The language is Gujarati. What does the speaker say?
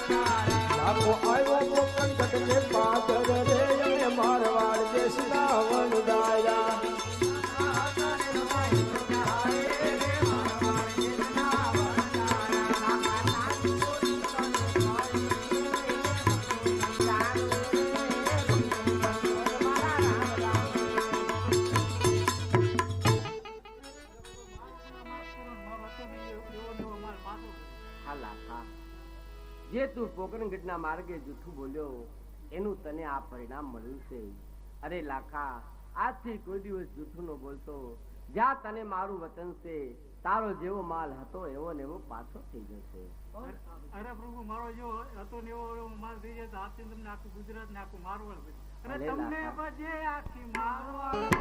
લાખો આવ્યો પોકન ઘટને પાદર રે અને મારવાડ દેશના વનદાયા જે તું પોકરણગઢના માર્ગે જૂઠું બોલ્યો એનું તને આ પરિણામ મળ્યું છે. અરે લાખા, આજથી કોઈ દિવસ જૂઠું ન બોલતો. જ્યાં તને મારું વતન છે, તારો જેવો માલ હતો એવો ને એવો પાછો થઈ જશે. અરે પ્રભુ, મારો જેવો હતો ને એવો માલ થઈ જાય તો આપથી તમને આખું ગુજરાત ને આખું મારવાડ અને તમને બજે આખી મારવાડ.